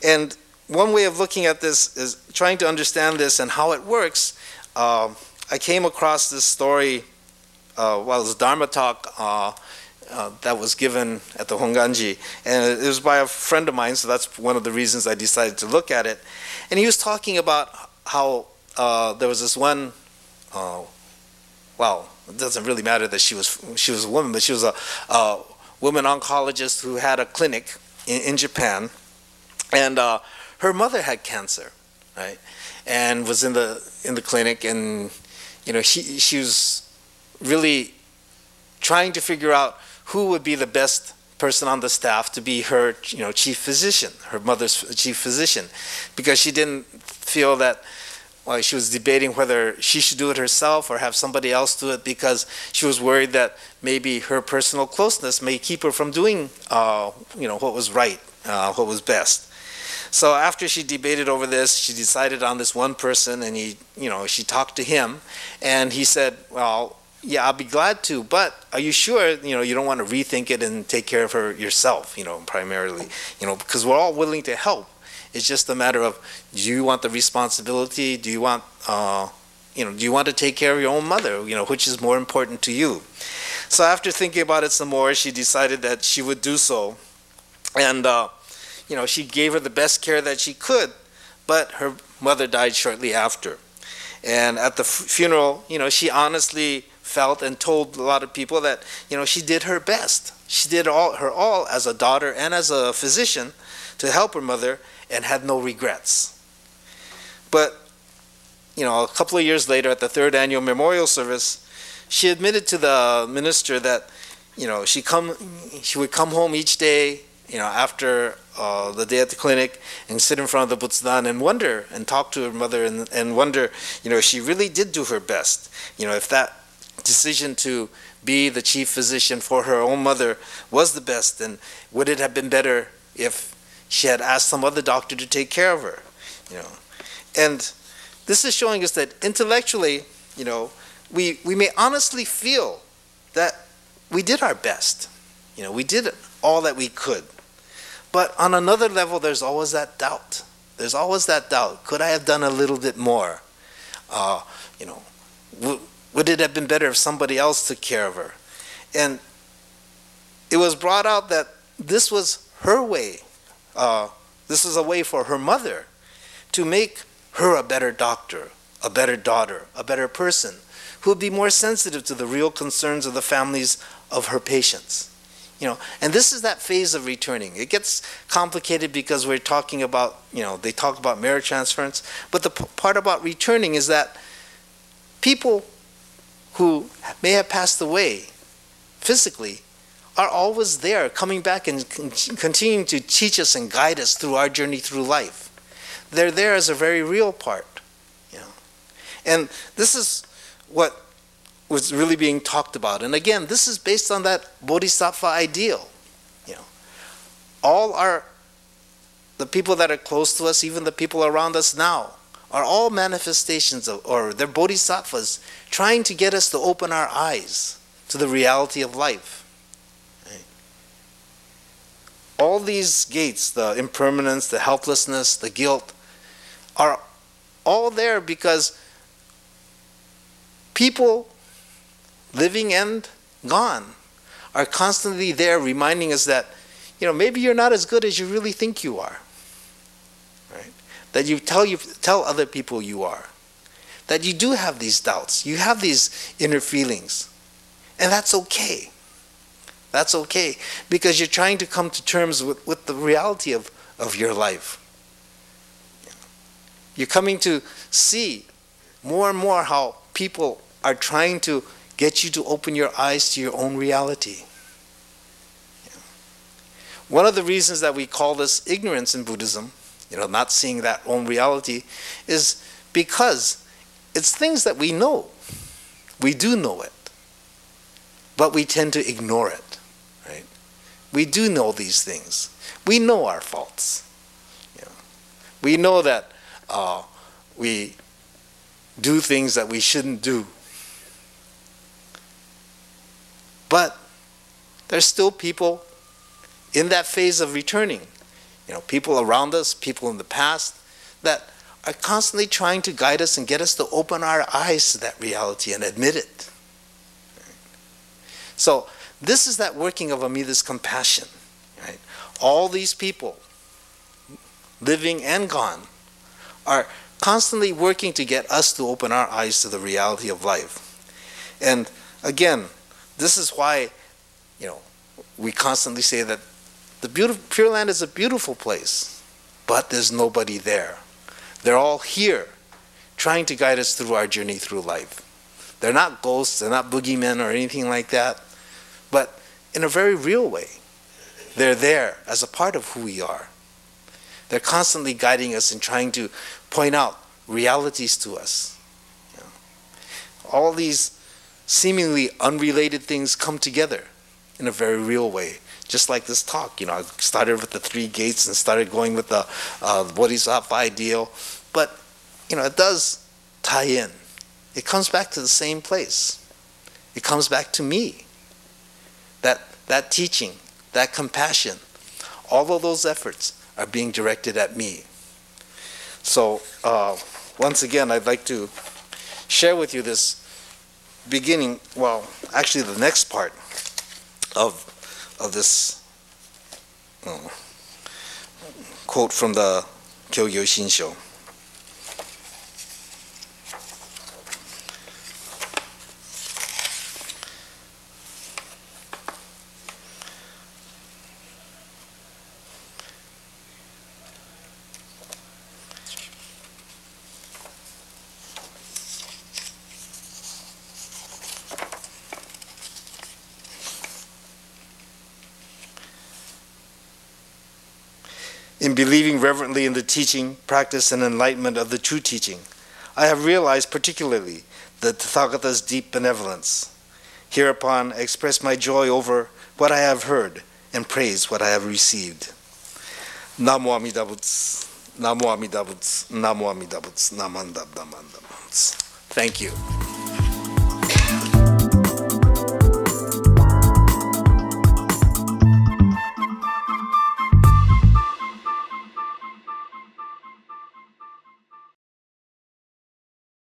And one way of looking at this is trying to understand this and how it works. I came across this story, well, it was a Dharma talk that was given at the Honganji. And it was by a friend of mine, so that's one of the reasons I decided to look at it. And he was talking about how there was this one, well, it doesn't really matter that she was a woman, but she was a woman oncologist who had a clinic in Japan. And her mother had cancer, right? And was in the clinic, and you know, she was really trying to figure out who would be the best person on the staff to be her, you know, chief physician, her mother's chief physician, because she didn't feel that. Well, she was debating whether she should do it herself or have somebody else do it, because she was worried that maybe her personal closeness may keep her from doing, you know, what was right, what was best. So after she debated over this, she decided on this one person, and she talked to him, and he said, well, yeah, I'll be glad to, but are you sure, you know, you don't want to rethink it and take care of her yourself, you know, primarily, you know, because we're all willing to help. It's just a matter of, do you want the responsibility? Do you want, you know, do you want to take care of your own mother? You know, which is more important to you? So after thinking about it some more, she decided that she would do so, and you know, she gave her the best care that she could, but her mother died shortly after. And at the funeral, you know, she honestly felt and told a lot of people that, you know, she did her best. She did her all as a daughter and as a physician to help her mother, and had no regrets. But, you know, a couple of years later, at the third annual memorial service, she admitted to the minister that, you know, she would come home each day, you know, after the day at the clinic, and sit in front of the Butsudan and wonder, and talk to her mother, and wonder, you know, if she really did do her best. You know, if that decision to be the chief physician for her own mother was the best, then would it have been better if she had asked some other doctor to take care of her, you know? And this is showing us that intellectually, you know, we may honestly feel that we did our best. You know, we did all that we could. But on another level, there's always that doubt. There's always that doubt. Could I have done a little bit more? You know, would it have been better if somebody else took care of her? And it was brought out that this was her way. This was a way for her mother to make her a better doctor, a better daughter, a better person, who would be more sensitive to the real concerns of the families of her patients. You know, and this is that phase of returning. It gets complicated because we're talking about, you know, they talk about merit transference, but the part about returning is that people who may have passed away physically are always there, coming back and continuing to teach us and guide us through our journey through life. They're there as a very real part, you know. And this is what was really being talked about. And again, this is based on that bodhisattva ideal. You know, the people that are close to us, even the people around us now, are all manifestations of, or they're bodhisattvas trying to get us to open our eyes to the reality of life. Right? All these gates, the impermanence, the helplessness, the guilt, are all there because people, living and gone, are constantly there reminding us that, you know, maybe you're not as good as you really think you are. Right? That you tell other people you are. That you do have these doubts. You have these inner feelings. And that's okay. That's okay. Because you're trying to come to terms with the reality of your life. You're coming to see more and more how people are trying to get you to open your eyes to your own reality. One of the reasons that we call this ignorance in Buddhism, you know, not seeing that own reality, is because it's things that we know. We do know it. but we tend to ignore it, right? We do know these things. We know our faults. You know, we know that we do things that we shouldn't do. But there's still people in that phase of returning. You know, people around us, people in the past, that are constantly trying to guide us and get us to open our eyes to that reality and admit it. So this is that working of Amida's compassion. Right? All these people, living and gone, are constantly working to get us to open our eyes to the reality of life. And again, this is why, you know, we constantly say that the Pure Land is a beautiful place, but there's nobody there. They're all here, trying to guide us through our journey through life. They're not ghosts, they're not boogeymen or anything like that, but in a very real way, they're there as a part of who we are. They're constantly guiding us and trying to point out realities to us. You know, all these seemingly unrelated things come together in a very real way. Just like this talk, you know, I started with the 3 gates and started going with the Bodhisattva ideal, but you know, it does tie in. It comes back to the same place. It comes back to me. That teaching, that compassion, all of those efforts are being directed at me. So once again, I'd like to share with you this beginning, well, actually the next part of this quote from the Kyogyo Shinsho. In believing reverently in the teaching, practice, and enlightenment of the true teaching, I have realized particularly the Tathagata's deep benevolence. Hereupon, I express my joy over what I have heard and praise what I have received. Namo Amida Butsu, Namo Amida Butsu, Namo Amida Butsu, Namanda Damanda Butsu. Thank you.